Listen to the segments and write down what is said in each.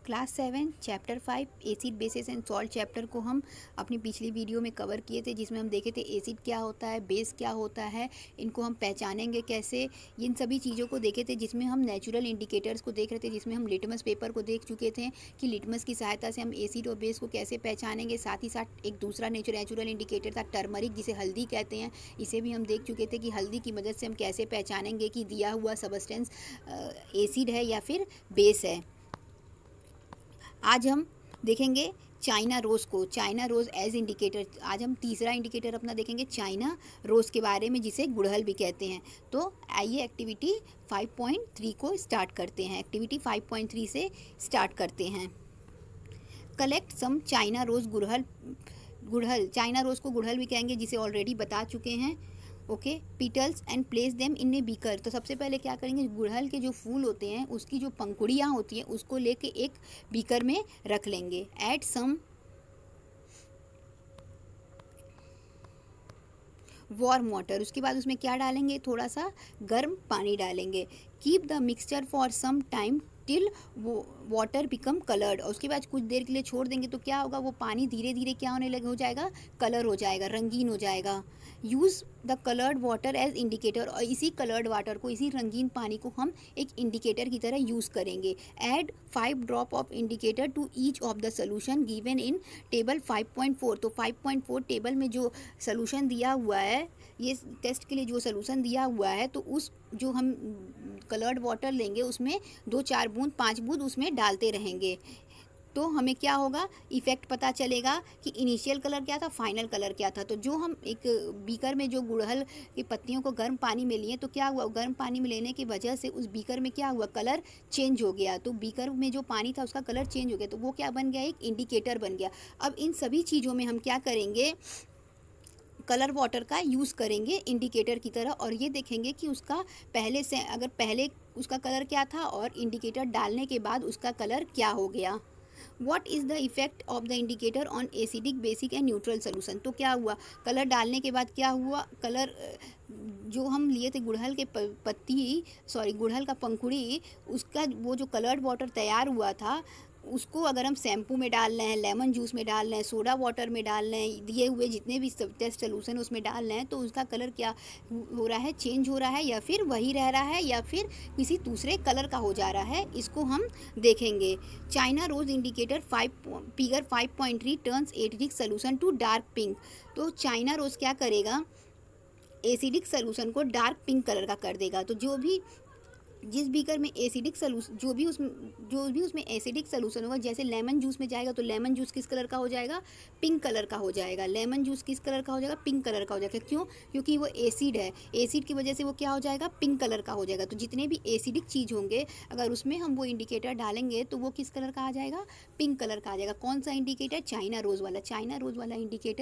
Class 7 chapter 5 acid basis and salt chapter को हम अपनी पिछली वीडियो में कवर किए थे, जिसमें हम देखे थे एसिड क्या होता है, बेस क्या होता है, इनको हम पहचानेंगे कैसे, इन सभी चीज़ों को देखे थे। जिसमें हम नेचुरल इंडिकेटर्स को देख रहे थे, जिसमें हम लिटमस पेपर को देख चुके थे कि लिटमस की सहायता से हम एसिड और बेस को कैसे पहचानेंगे। साथ ही साथ एक दूसरा नेचुरल इंडिकेटर था टर्मरिक, जिसे हल्दी कहते हैं, इसे भी हम देख चुके थे कि हल्दी की मदद से हम कैसे पहचानेंगे कि दिया हुआ सबस्टेंस एसिड है या फिर बेस है। आज हम देखेंगे चाइना रोज़ को, चाइना रोज़ एज इंडिकेटर। आज हम तीसरा इंडिकेटर अपना देखेंगे चाइना रोज़ के बारे में, जिसे गुड़हल भी कहते हैं। तो आइए एक्टिविटी 5.3 को स्टार्ट करते हैं। एक्टिविटी 5.3 से स्टार्ट करते हैं। कलेक्ट सम चाइना रोज़ गुड़हल चाइना रोज़ को गुड़हल भी कहेंगे, जिसे ऑलरेडी बता चुके हैं। Okay, petals and place them in a beaker. तो सबसे पहले क्या करेंगे, गुड़हल के जो फूल होते हैं उसकी जो पंखुड़ियाँ होती हैं उसको लेके एक बीकर में रख लेंगे। ऐड सम वार्म वाटर, उसके बाद उसमें क्या डालेंगे, थोड़ा सा गर्म पानी डालेंगे। Keep the mixture for some time till water become coloured. और उसके बाद कुछ देर के लिए छोड़ देंगे तो क्या होगा, वो पानी धीरे धीरे क्या होने लगे, हो जाएगा कलर हो जाएगा, रंगीन हो जाएगा। Use the coloured water as indicator, और इसी कलर्ड वाटर को, इसी रंगीन पानी को हम एक इंडिकेटर की तरह यूज़ करेंगे। Add 5 drop of indicator to each of the solution given in table 5.4। तो 5.4 टेबल में जो सोल्यूशन दिया हुआ है, ये टेस्ट के लिए जो सोल्यूशन दिया हुआ है, तो उस जो हम कलर्ड वाटर लेंगे उसमें 2-4 बूंद 5 बूंद उसमें डालते रहेंगे। तो हमें क्या होगा, इफ़ेक्ट पता चलेगा कि इनिशियल कलर क्या था, फाइनल कलर क्या था। तो जो हम एक बीकर में जो गुड़हल की पत्तियों को गर्म पानी में लिए, तो क्या हुआ, गर्म पानी में लेने की वजह से उस बीकर में क्या हुआ, कलर चेंज हो गया। तो बीकर में जो पानी था उसका कलर चेंज हो गया, तो वो क्या बन गया, एक इंडिकेटर बन गया। अब इन सभी चीज़ों में हम क्या करेंगे, कलर वाटर का यूज़ करेंगे इंडिकेटर की तरह, और ये देखेंगे कि उसका पहले से, अगर पहले उसका कलर क्या था और इंडिकेटर डालने के बाद उसका कलर क्या हो गया। What is the effect of the indicator on acidic, basic and neutral solution? तो क्या हुआ, कलर डालने के बाद क्या हुआ, कलर जो हम लिए थे गुड़हल के गुड़हल का पंखुड़ी, उसका वो जो कलर्ड वाटर तैयार हुआ था, उसको अगर हम शैम्पू में डाल रहे हैं, लेमन जूस में डाल रहे हैं, सोडा वाटर में डाल रहे हैं, दिए हुए जितने भी टेस्ट सोल्यूशन उसमें डाल रहे हैं, तो उसका कलर क्या हो रहा है, चेंज हो रहा है, या फिर वही रह रहा है, या फिर किसी दूसरे कलर का हो जा रहा है, इसको हम देखेंगे। China rose indicator figure 5.3 turns acidic solution to dark pink. तो चाइना रोज क्या करेगा, एसिडिक सोल्यूशन को डार्क पिंक कलर का कर देगा। तो जिस बीकर में एसिडिक सोल्यूशन, जो भी उसमें एसिडिक सोल्यूशन होगा, जैसे लेमन जूस में जाएगा तो लेमन जूस किस कलर का हो जाएगा, पिंक कलर का हो जाएगा। लेमन जूस किस कलर का हो जाएगा, पिंक कलर का हो जाएगा। क्यों, क्योंकि वो एसिड है, एसिड की वजह से वो क्या हो जाएगा, पिंक कलर का हो जाएगा। तो जितने भी एसिडिक चीज़ होंगे, अगर उसमें हम वो इंडिकेटर डालेंगे तो वो किस कलर का आ जाएगा, पिंक कलर का आ जाएगा। कौन सा इंडिकेटर, चाइना रोज़ वाला। चाइना रोज़ वाला इंडिकेटर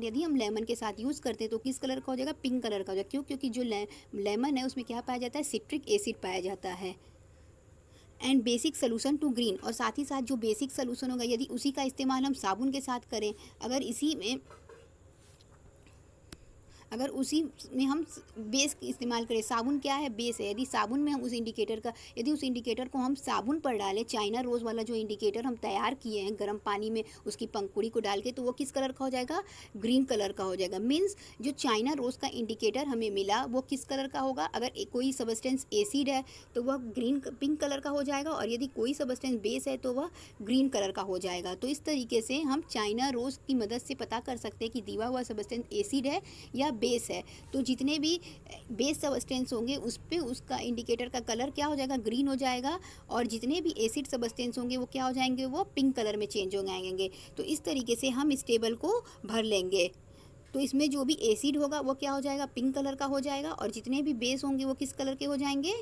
यदि हम लेमन के साथ यूज़ करते हैं तो किस कलर का हो जाएगा, पिंक कलर का हो जाएगा। क्यों, क्योंकि जो लेमन है उसमें क्या पाया जाता है, सिट्रिक एसिड पाया जाता है। And basic solution to green, और साथ ही साथ जो बेसिक सोल्यूशन होगा, यदि उसी का इस्तेमाल हम साबुन के साथ करें, अगर उसी में हम बेस इस्तेमाल करें, साबुन क्या है, बेस है, यदि साबुन में हम उस इंडिकेटर को हम साबुन पर डालें, चाइना रोज़ वाला जो इंडिकेटर हम तैयार किए हैं गर्म पानी में उसकी पंखुड़ी को डाल के, तो वो किस कलर का हो जाएगा, ग्रीन कलर का हो जाएगा। मीन्स जो चाइना रोज़ का इंडिकेटर हमें मिला वो किस कलर का होगा, अगर कोई सबस्टेंस एसिड है तो वह पिंक कलर का हो जाएगा, और यदि कोई सबस्टेंस बेस है तो वह ग्रीन कलर का हो जाएगा। तो इस तरीके से हम चाइना रोज़ की मदद से पता कर सकते हैं कि दिया हुआ सबस्टेंस एसिड है या बेस है। तो जितने भी बेस सबस्टेंस होंगे उस पे उसका इंडिकेटर का कलर क्या हो जाएगा, ग्रीन हो जाएगा, और जितने भी एसिड सबस्टेंस होंगे वो क्या हो जाएंगे, वो पिंक कलर में चेंज हो जाएंगे। तो इस तरीके से हम इस टेबल को भर लेंगे। तो इसमें जो भी एसिड होगा वो क्या हो जाएगा, पिंक कलर का हो जाएगा, और जितने भी बेस होंगे वो किस कलर के हो जाएंगे,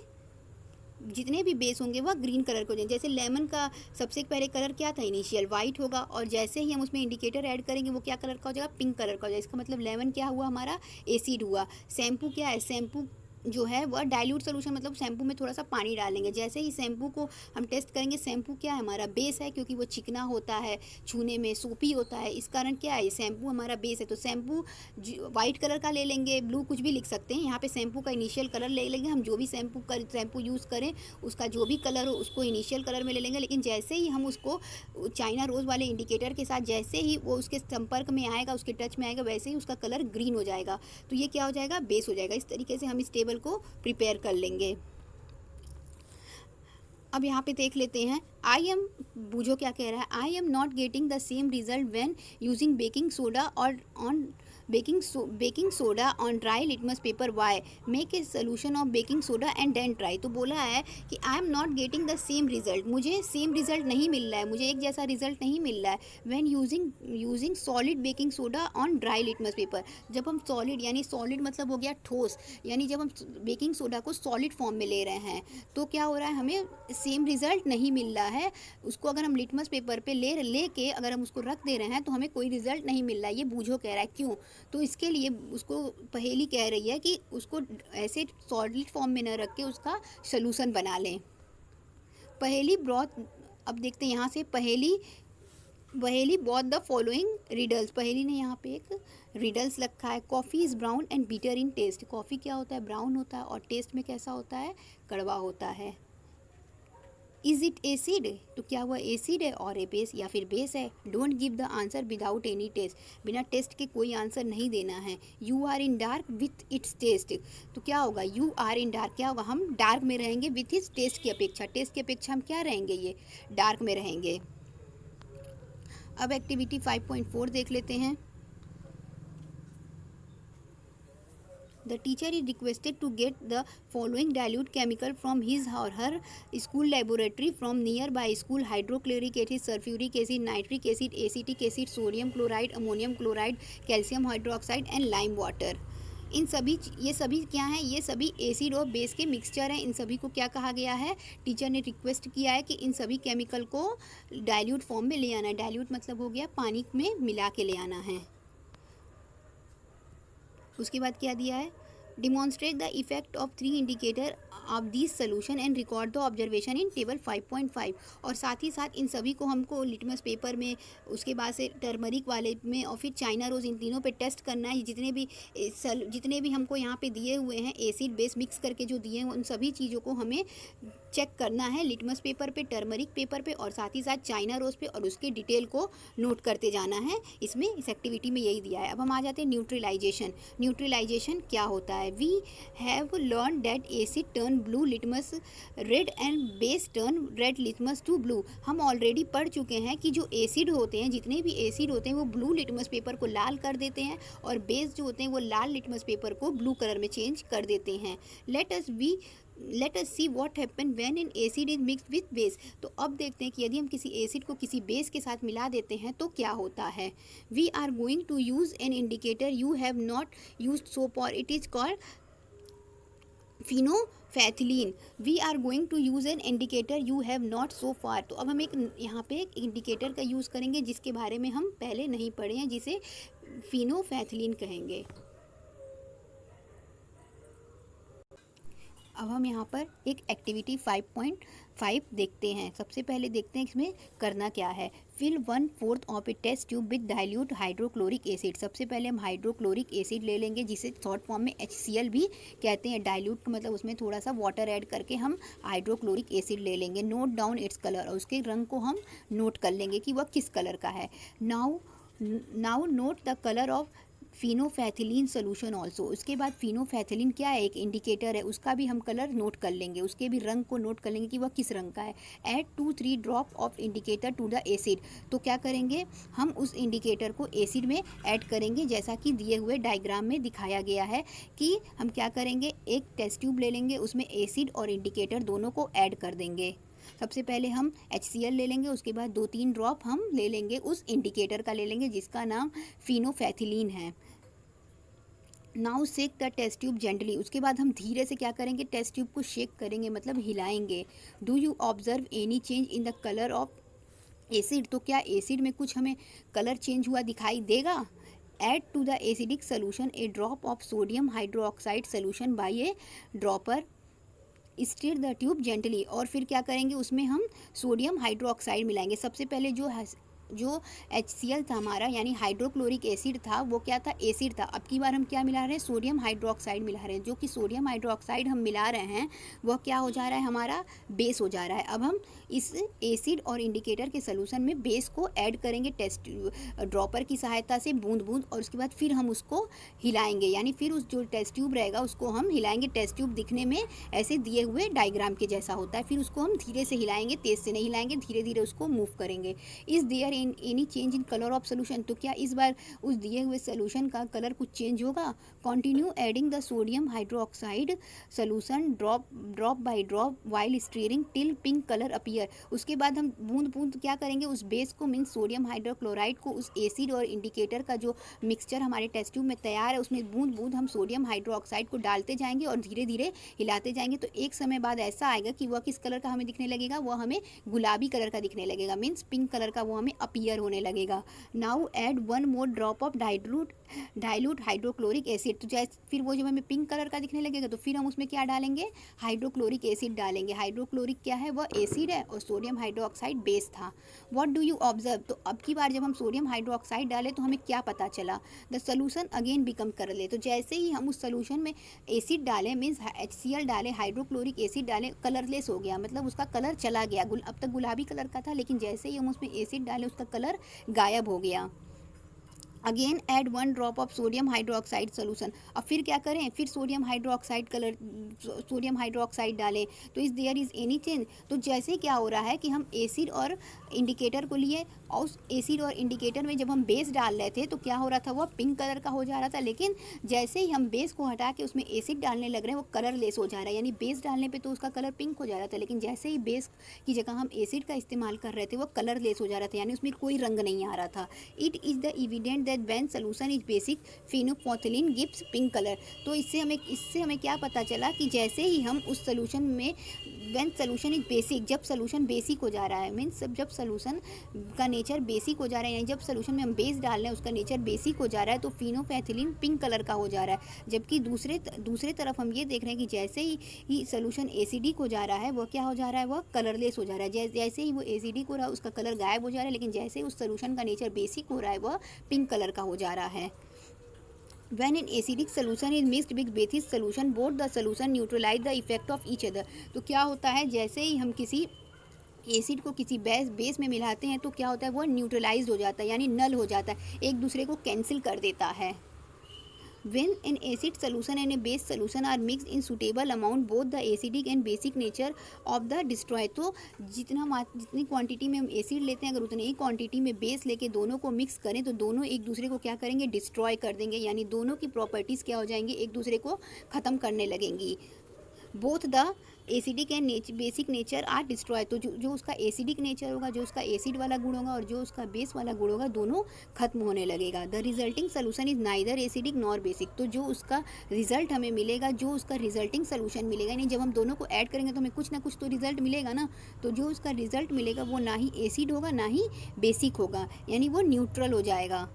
वह ग्रीन कलर को जाएंगे। जैसे लेमन का सबसे पहले कलर क्या था, इनिशियल वाइट होगा, और जैसे ही हम उसमें इंडिकेटर ऐड करेंगे वो क्या कलर का हो जाएगा, पिंक कलर का हो जाएगा। इसका मतलब लेमन क्या हुआ, हमारा एसिड हुआ। शैम्पू क्या है, शैम्पू जो है वह डाइल्यूट सोल्यूशन मतलब शैम्पू में थोड़ा सा पानी डालेंगे। जैसे ही शैम्पू को हम टेस्ट करेंगे, शैम्पू क्या है हमारा बेस है, क्योंकि वो चिकना होता है, छूने में सोपी होता है, इस कारण क्या है शैम्पू हमारा बेस है। तो शैम्पू वाइट कलर का ले लेंगे, ब्लू कुछ भी लिख सकते हैं। यहाँ पे शैम्पू का इनिशियल कलर ले लेंगे, हम जो भी शैम्पू यूज़ करें उसका जो भी कलर हो उसको इनिशियल कलर में ले लेंगे। लेकिन जैसे ही हम उसको चाइना रोज़ वाले इंडिकेटर के साथ जैसे ही वो उसके संपर्क में आएगा, उसके टच में आएगा, वैसे ही उसका कलर ग्रीन हो जाएगा। तो ये क्या हो जाएगा, बेस हो जाएगा। इस तरीके से हम इस टेबल को प्रिपेयर कर लेंगे। अब यहाँ पे देख लेते हैं, आई एम, बूझो क्या कह रहा है, I am not getting the same result when using baking soda और on baking soda on dry litmus paper, why make a solution of baking soda and then try. तो बोला है कि I am not getting the same result, मुझे same result नहीं मिल रहा है, मुझे एक जैसा रिजल्ट नहीं मिल रहा है when using solid baking soda on dry litmus paper. जब हम सॉलिड, यानी सॉलिड मतलब हो गया ठोस, यानी जब हम बेकिंग सोडा को सॉलिड फॉर्म में ले रहे हैं तो क्या हो रहा है, हमें सेम रिजल्ट नहीं मिल रहा है। उसको अगर हम लिटमस पेपर पे ले के अगर हम उसको रख दे रहे हैं तो हमें कोई रिजल्ट नहीं मिल रहा है। ये बूझो कह रहा है क्यों, तो इसके लिए उसको पहेली कह रही है कि उसको ऐसे सॉलिड फॉर्म में न रख के उसका सॉल्यूशन बना लें। पहेली ब्रॉथ, अब देखते हैं यहाँ से पहेली बॉथ द फॉलोइंग रिडल्स। पहेली ने यहाँ पे एक रिडल्स रखा है। Coffee is brown and bitter in taste, coffee क्या होता है, ब्राउन होता है और टेस्ट में कैसा होता है, कड़वा होता है। इज़ इट एसिड, तो क्या हुआ, एसिड है और ए बेस या फिर बेस है। Don't give the answer without any test, बिना टेस्ट के कोई आंसर नहीं देना है। You are in dark with its test, तो क्या होगा, यू आर इन डार्क, क्या होगा, हम डार्क में रहेंगे विथ इट्स टेस्ट की अपेक्षा, टेस्ट की अपेक्षा हम क्या रहेंगे, ये डार्क में रहेंगे। अब एक्टिविटी 5.4 देख लेते हैं। The teacher is requested to get the following dilute chemical from his or her school laboratory from nearby school: hydrochloric acid, sulfuric acid, nitric acid, acetic acid, sodium chloride, ammonium chloride, calcium hydroxide and lime water। इन सभी, ये सभी क्या हैं, ये सभी acid और base के mixture हैं। इन सभी को क्या कहा गया है, टीचर ने रिक्वेस्ट किया है कि इन सभी केमिकल को डाइल्यूट फॉर्म में ले आना है। डाइल्यूट मतलब हो गया पानी में मिला के ले आना है। उसके बाद क्या दिया है, demonstrate the effect of 3 indicator of this solution and record the observation in table 5.5। और साथ ही साथ इन सभी को हमको लिटमस पेपर में, उसके बाद से टर्मरिक वाले में और फिर चाइना रोज़, इन तीनों पे टेस्ट करना है। जितने भी हमको यहाँ पे दिए हुए हैं एसिड बेस मिक्स करके जो दिए हैं, उन सभी चीज़ों को हमें चेक करना है लिटमस पेपर पे, टर्मरिक पेपर पे और साथ ही साथ चाइना रोज़ पे, और उसके डिटेल को नोट करते जाना है। इसमें इस एक्टिविटी में यही दिया है। अब हम आ जाते हैं न्यूट्रलाइजेशन। न्यूट्रलाइजेशन क्या होता है, we have learn that acid turn blue litmus red and base turn red litmus to blue. हम ऑलरेडी पढ़ चुके हैं कि जो एसिड होते हैं, जितने भी एसिड होते हैं वो ब्लू लिटमस पेपर को लाल कर देते हैं और बेस जो होते हैं वो लाल लिटमस पेपर को ब्लू कलर में चेंज कर देते हैं। Let us see what happen when an acid is mixed with base. तो अब देखते हैं कि यदि हम किसी एसिड को किसी बेस के साथ मिला देते हैं तो क्या होता है। We are going to use an indicator you have not used so far, it is called phenolphthalein. We are going to use an indicator you have not so far. तो अब हम यहाँ पे एक इंडिकेटर का यूज़ करेंगे जिसके बारे में हम पहले नहीं पढ़े हैं, जिसे फिनोफैथिलीन कहेंगे। अब हम यहाँ पर एक एक्टिविटी 5.5 देखते हैं। सबसे पहले देखते हैं इसमें करना क्या है। Fill 1/4 of a test tube with dilute hydrochloric acid. सबसे पहले हम हाइड्रोक्लोरिक एसिड ले लेंगे, जिसे शॉर्ट फॉर्म में HCl भी कहते हैं। डाइल्यूट मतलब उसमें थोड़ा सा वाटर ऐड करके हम हाइड्रोक्लोरिक एसिड ले लेंगे। नोट डाउन इट्स कलर, और उसके रंग को हम नोट कर लेंगे कि वह किस कलर का है। Now note the colour of phenolphthalein solution also. उसके बाद फिनोफैथिलीन क्या है, एक इंडिकेटर है, उसका भी हम कलर नोट कर लेंगे, उसके भी रंग को नोट कर लेंगे कि वह किस रंग का है। Add 2-3 drop of indicator to the acid. तो क्या करेंगे, हम उस इंडिकेटर को एसिड में ऐड करेंगे, जैसा कि दिए हुए डायग्राम में दिखाया गया है कि हम क्या करेंगे, एक टेस्ट ट्यूब ले लेंगे, उसमें एसिड और इंडिकेटर दोनों को ऐड कर देंगे। सबसे पहले हम HCl ले लेंगे, उसके बाद 2-3 ड्रॉप हम ले लेंगे उस इंडिकेटर का ले लेंगे जिसका नाम फिनोफैथिलीन है। Now shake the test tube gently. उसके बाद हम धीरे से क्या करेंगे, टेस्ट ट्यूब को शेक करेंगे, मतलब हिलाएंगे। Do you observe any change in the colour of acid. तो क्या एसिड में कुछ हमें कलर चेंज हुआ दिखाई देगा। Add to the acidic solution a drop of sodium hydroxide solution by a dropper. Stir the tube gently. और फिर क्या करेंगे, उसमें हम सोडियम हाइड्रोक्साइड मिलाएंगे। सबसे पहले जो HCl था हमारा, यानी हाइड्रोक्लोरिक एसिड था, वो क्या था, एसिड था। अब की बार हम क्या मिला रहे हैं, सोडियम हाइड्रोक्साइड मिला रहे हैं। जो कि सोडियम हाइड्रोक्साइड हम मिला रहे हैं वह क्या हो जा रहा है, हमारा बेस हो जा रहा है। अब हम इस एसिड और इंडिकेटर के सोल्यूशन में बेस को ऐड करेंगे टेस्ट ड्रॉपर की सहायता से, बूंद बूंद, और उसके बाद फिर हम उसको हिलाएंगे, यानी फिर उस जो टेस्ट ट्यूब रहेगा उसको हम हिलाएंगे। टेस्ट ट्यूब दिखने में ऐसे दिए हुए डायग्राम के जैसा होता है। फिर उसको हम धीरे से हिलाएंगे, तेज से नहीं हिलाएंगे, धीरे धीरे उसको मूव करेंगे। Is there in any change in colour of solution, तो क्या इस बार उस दिए हुए सोल्यूशन का कलर कुछ चेंज होगा। Continue adding the sodium hydroxide solution drop by drop while steering till pink colour appear. उसके बाद हम बूंद बूंद क्या करेंगे, उस बेस को मीन्स सोडियम हाइड्रोक्लोराइड को उस एसिड और इंडिकेटर का जो मिक्सचर हमारे टेस्ट ट्यूब में तैयार है उसमें बूंद बूंद हम सोडियम हाइड्रोक्साइड को डालते जाएंगे और धीरे धीरे हिलाते जाएंगे। तो एक समय बाद ऐसा आएगा कि वह किस कलर का हमें दिखने लगेगा, वह हमें गुलाबी कलर का दिखने लगेगा, मीन्स पिंक कलर का वो हमें अपीयर होने लगेगा। Now add 1 more drop of dilute hydrochloric acid. तो जैसे फिर वो जब हमें पिंक कलर का दिखने लगेगा तो फिर हम उसमें क्या डालेंगे, हाइड्रोक्लोरिक एसिड डालेंगे। हाइड्रोक्लोरिक क्या है, वह एसिड है, और सोडियम हाइड्रोक्साइड बेस था। व्हाट डू यू ऑब्जर्व, तो अब की बार जब हम सोडियम हाइड्रोक्साइड डाले तो हमें क्या पता चला, द सोल्यूशन अगेन बिकम कर ले। तो जैसे ही हम उस सोल्यूशन में एसिड डालें, मीन्स HCl डालें, हाइड्रोक्लोरिक एसिड डालें, कलरलेस हो गया, मतलब उसका कलर चला गया। अब तक गुलाबी कलर का था, लेकिन जैसे ही हम उसमें एसिड डालें उसका कलर गायब हो गया। Again add 1 drop of sodium hydroxide solution. अब फिर क्या करें, फिर सोडियम हाइड्रोक्साइड डालें। तो इस देयर इज एनी चेंज, तो जैसे क्या हो रहा है कि हम एसिड और इंडिकेटर को लिए, और उस एसिड और इंडिकेटर में जब हम बेस डाल रहे थे तो क्या हो रहा था, वह पिंक कलर का हो जा रहा था। लेकिन जैसे ही हम बेस को हटा के उसमें एसिड डालने लग रहे हैं वो कलरलेस हो जा रहा है, यानी बेस डालने पे तो उसका कलर पिंक हो जा रहा था, लेकिन जैसे ही बेस की जगह हम एसिड का इस्तेमाल कर रहे थे वो कलरलेस हो जा रहा था, यानी उसमें कोई रंग नहीं आ रहा था। It is the evident that when solution is basic phenolphthalein gives pink colour. तो इससे हमें क्या पता चला कि जैसे ही हम उस सोल्यूशन में, व्हेन सोल्यूशन इज बेसिक, जब सोल्यूशन बेसिक हो जा रहा है, मीन्स जब सोल्यूशन का नेचर बेसिक हो जा रहा है, यानी जब सोल्यूशन में हम बेस डाल रहे हैं उसका नेचर बेसिक हो जा रहा है, तो फिनोपैथिलीन पिंक कलर का हो जा रहा है। जबकि दूसरे तरफ हम ये देख रहे हैं कि जैसे ही सोल्यूशन एसिडिक हो जा रहा है वह क्या हो जा रहा है, वह कलरलेस हो जा रहा है। जैसे ही वो एसिडिक हो रहा है उसका कलर गायब हो जा रहा है, लेकिन जैसे ही उस सोल्यूशन का नेचर बेसिक हो रहा है वह पिंक कलर का हो जा रहा है। When an acidic solution is mixed with basic solution, both the solution neutralize the effect of each other। तो क्या होता है, जैसे ही हम किसी एसिड को किसी बेस में मिलाते हैं तो क्या होता है, वो न्यूट्रलाइज हो जाता है, यानी नल हो जाता है, एक दूसरे को कैंसिल कर देता है। When an acid solution and a base solution are mixed in suitable amount, both the acidic and basic nature of the destroy। तो जितनी क्वांटिटी में हम एसिड लेते हैं, अगर उतनी ही क्वांटिटी में बेस लेके दोनों को मिक्स करें तो दोनों एक दूसरे को क्या करेंगे, डिस्ट्रॉय कर देंगे, यानी दोनों की प्रॉपर्टीज़ क्या हो जाएंगी, एक दूसरे को ख़त्म करने लगेंगी। Both the acidic and basic nature are destroy. तो जो उसका एसिडिक नेचर होगा, जो उसका एसिड वाला गुण होगा, और जो उसका बेस वाला गुण होगा, दोनों खत्म होने लगेगा। The resulting solution is neither acidic nor basic. तो जो उसका रिजल्ट हमें मिलेगा, जो उसका रिजल्टिंग सोल्यूशन मिलेगा, यानी जब हम दोनों को ऐड करेंगे तो हमें कुछ ना कुछ तो रिजल्ट मिलेगा ना। तो जो उसका रिजल्ट मिलेगा वो ना ही एसिड होगा ना ही बेसिक होगा, यानी वो न्यूट्रल हो जाएगा।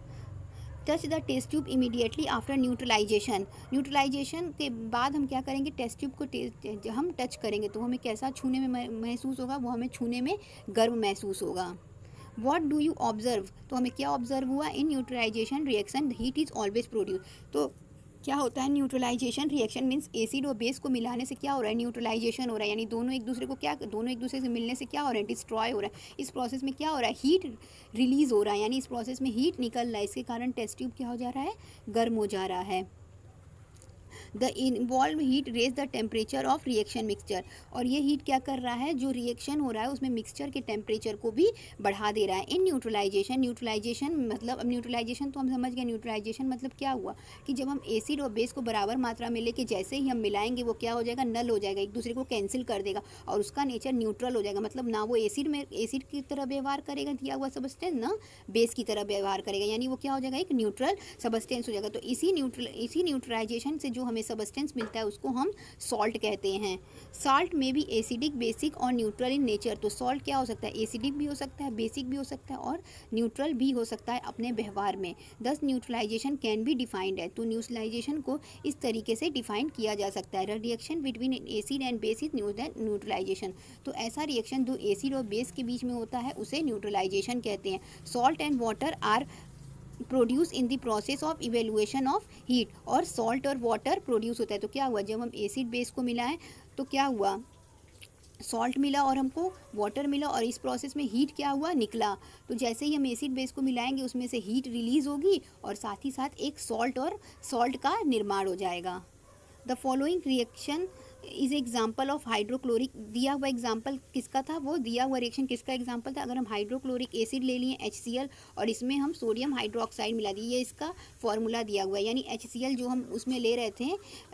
Touch the test tube immediately after neutralisation. Neutralisation के बाद हम क्या करेंगे, टेस्ट ट्यूब को हम टच करेंगे तो हमें कैसा छूने में महसूस होगा, वो हमें छूने में गर्म महसूस होगा। वॉट डू यू ऑब्जर्व, तो हमें क्या ऑब्जर्व हुआ, in neutralisation reaction heat is always produce. तो क्या होता है, न्यूट्रलाइजेशन रिएक्शन मीन्स एसिड और बेस को मिलाने से क्या हो रहा है, न्यूट्रलाइजेशन हो रहा है, यानी दोनों एक दूसरे से मिलने से क्या हो रहा है, डिस्ट्रॉय हो रहा है। इस प्रोसेस में क्या हो रहा है, हीट रिलीज हो रहा है, यानी इस प्रोसेस में हीट निकल रहा है, इसके कारण टेस्ट ट्यूब क्या हो जा रहा है, गर्म हो जा रहा है। The involve heat raise the temperature of reaction mixture. और ये हीट क्या कर रहा है, जो रिएक्शन हो रहा है उसमें मिक्सचर के टेम्परेचर को भी बढ़ा दे रहा है। इन न्यूट्रलाइजेशन मतलब, अब न्यूट्रलाइजेशन तो हम समझ गए, न्यूट्रलाइजेशन मतलब क्या हुआ कि जब हम एसिड और बेस को बराबर मात्रा में लेके जैसे ही हम मिलाएंगे वो क्या हो जाएगा, नल हो जाएगा, एक दूसरे को कैंसिल कर देगा और उसका नेचर न्यूट्रल हो जाएगा। मतलब ना वो एसिड की तरह व्यवहार करेगा दिया हुआ सबस्टेंस, ना बेस की तरह व्यवहार करेगा, यानी वो क्या हो जाएगा, एक न्यूट्रल सबस्टेंस हो जाएगा। तो इसी न्यूट्रलाइजेशन से जो हमें हमें सबस्टेंस मिलता है उसको हम सॉल्ट कहते हैं। साल्ट में भी एसिडिक, बेसिक और न्यूट्रल इन नेचर। तो सॉल्ट क्या हो सकता है, एसिडिक भी हो सकता है, बेसिक भी हो सकता है और न्यूट्रल भी हो सकता है अपने व्यवहार में। दस न्यूट्रलाइजेशन कैन बी डिफाइंड है। तो न्यूट्रलाइजेशन को इस तरीके से डिफाइन किया जा सकता है, reaction between acid and base is neutralisation. तो ऐसा रिएक्शन जो एसिड और बेस के बीच में होता है उसे न्यूट्रलाइजेशन कहते हैं। Salt and water are produce in the process of evaluation of heat. और सॉल्ट और वाटर प्रोड्यूस होता है। तो क्या हुआ, जब हम एसिड बेस को मिलाएं तो क्या हुआ, सॉल्ट मिला और हमको वाटर मिला और इस प्रोसेस में हीट क्या हुआ, निकला। तो जैसे ही हम एसिड बेस को मिलाएंगे उसमें से हीट रिलीज होगी और साथ ही साथ एक सॉल्ट का निर्माण हो जाएगा। The following reaction is example of hydrochloric. दिया हुआ एग्जाम्पल किसका था, वो दिया हुआ रिएक्शन किसका एग्जाम्पल था। अगर हम हाइड्रोक्लोरिक एसिड ले लिए HCl और इसमें हम सोडियम हाइड्रोक्साइड मिला दिए, ये इसका फॉर्मूला दिया हुआ है। यानी HCl जो हम उसमें ले रहे थे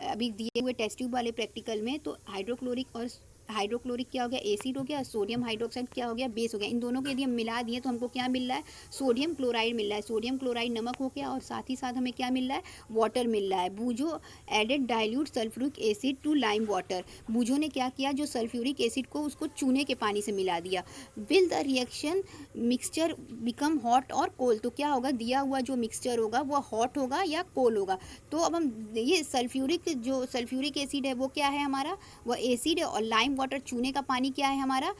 अभी दिए हुए टेस्ट ट्यूब वाले प्रैक्टिकल में, तो हाइड्रोक्लोरिक क्या हो गया, एसिड हो गया, सोडियम हाइड्रोक्साइड क्या हो गया, बेस हो गया। इन दोनों के यदि हम मिला दिए तो हमको क्या मिल रहा है, सोडियम क्लोराइड मिल रहा है। सोडियम क्लोराइड नमक हो गया और साथ ही साथ हमें क्या मिल रहा है, वाटर मिल रहा है। Boojho added dilute sulphuric acid to lime water. Boojho ने क्या किया, जो सल्फ्यूरिक एसिड को उसको चूने के पानी से मिला दिया। Will the reaction mixture become hot और कोल्ड। तो क्या होगा, दिया हुआ जो मिक्सचर होगा वो हॉट होगा या कोल्ड होगा। तो अब हम ये सल्फ्यूरिक एसिड है वो क्या है हमारा, वह एसिड है, और लाइम वाटर चूने का पानी क्या है हमारा,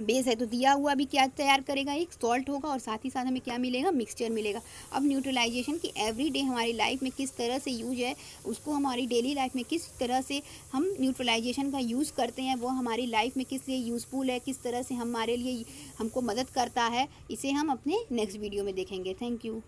बेस है। तो दिया हुआ भी क्या तैयार करेगा, एक सॉल्ट होगा और साथ ही साथ हमें क्या मिलेगा, मिक्सचर मिलेगा। अब न्यूट्रलाइजेशन की एवरीडे हमारी लाइफ में किस तरह से यूज है, उसको हमारी डेली लाइफ में किस तरह से हम न्यूट्रलाइजेशन का यूज़ करते हैं, वो हमारी लाइफ में किस लिए यूज़फुल है, किस तरह से हमारे लिए हमको मदद करता है, इसे हम अपने नेक्स्ट वीडियो में देखेंगे। Thank you.